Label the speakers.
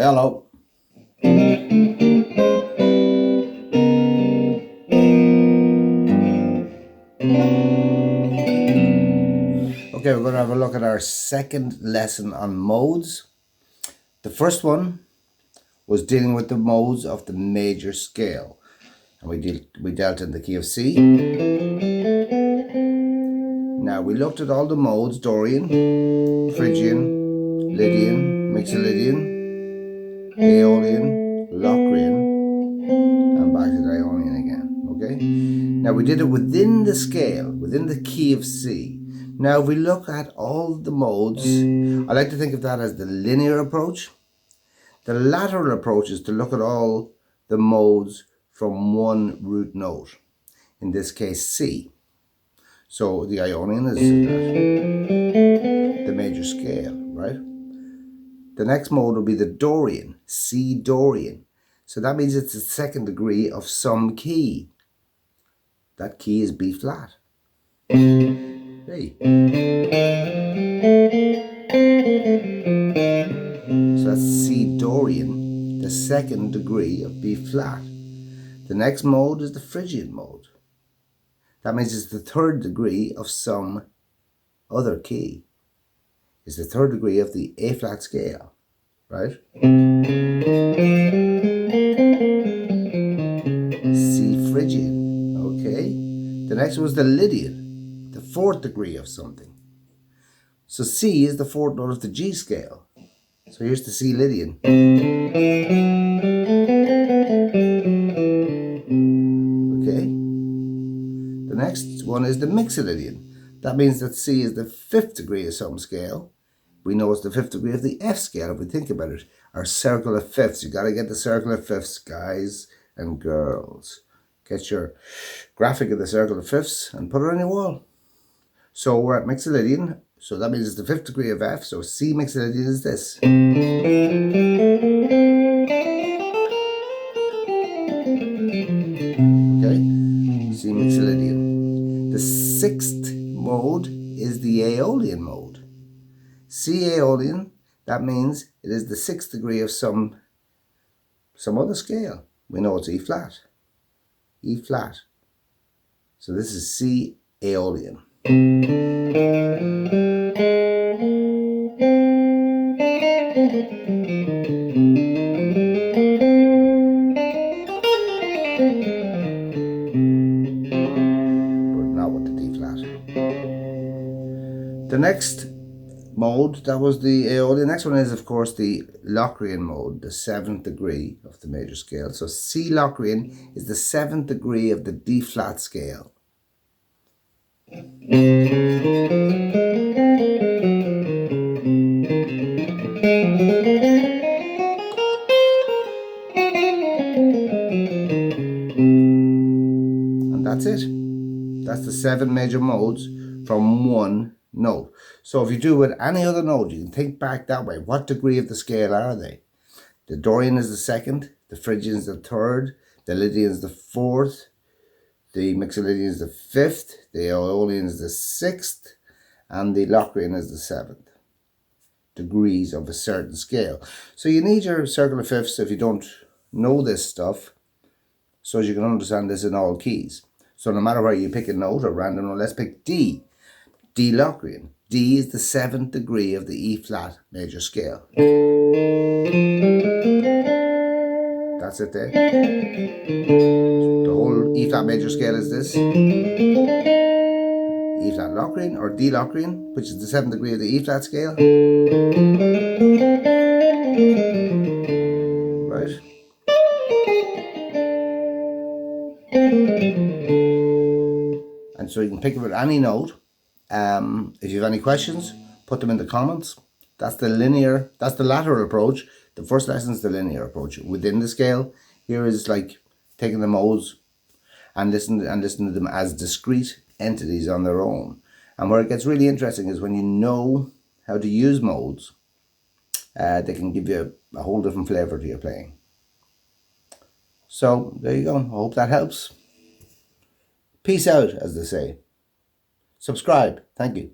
Speaker 1: Hello. Okay, we're going to have a look at our second lesson on modes. The first one was dealing with the modes of the major scale. And we dealt in the key of C. Now we looked at all the modes: Dorian, Phrygian, Lydian, Mixolydian, Aeolian, Locrian, and back to the Aeolian again. Okay? Now we did it within the scale, within the key of C. Now if we look at all the modes, I like to think of that as the linear approach. The lateral approach is to look at all the modes from one root note, in this case C. So the Aeolian is the major scale, right? The next mode will be the Dorian, C Dorian. So that means it's the second degree of some key. That key is B flat. Hey. So that's C Dorian, the second degree of B flat. The next mode is the Phrygian mode. That means it's the third degree of some other key. It's the third degree of the A flat scale, right? C Phrygian, okay. The next was the Lydian, the fourth degree of something. So C is the fourth note of the G scale. So here's the C Lydian. Okay. The next one is the Mixolydian. That means that C is the fifth degree of some scale. We know it's the fifth degree of the F scale if we think about it. Our circle of fifths. You got to get the circle of fifths, guys and girls. Get your graphic of the circle of fifths and put it on your wall. So we're at Mixolydian. So that means it's the fifth degree of F. So C Mixolydian is this. Okay, C Mixolydian. The sixth mode is the Aeolian mode. C Aeolian, that means it is the sixth degree of some other scale. We know it's E flat. E flat. So this is C Aeolian. But not with the D flat. The next mode, that was the Aeolian. The next one is, of course, the Locrian mode, the seventh degree of the major scale. So C Locrian is the seventh degree of the D flat scale. And that's it. That's the 7 major modes from one note. So if you do with any other note, you can think back that way. What degree of the scale are they? The Dorian is the second, the Phrygian is the third, the Lydian is the fourth, the Mixolydian is the fifth, the Aeolian is the sixth, and the Locrian is the seventh degrees of a certain scale. So you need your circle of fifths if you don't know this stuff, so as you can understand this in all keys. So no matter where you pick a note or random note, let's pick D. D Locrian. D is the seventh degree of the E flat major scale. That's it there. The whole E flat major scale is this. E flat Locrian or D Locrian, which is the seventh degree of the E flat scale. Right. And so you can pick it with any note. If you have any questions, put them in the comments. That's the lateral approach. The first lesson is the linear approach within the scale. Here is like taking the modes and listen to them as discrete entities on their own. And where it gets really interesting is when you know how to use modes, they can give you a whole different flavor to your playing. So there you go. I hope that helps. Peace out, as they say. Subscribe. Thank you.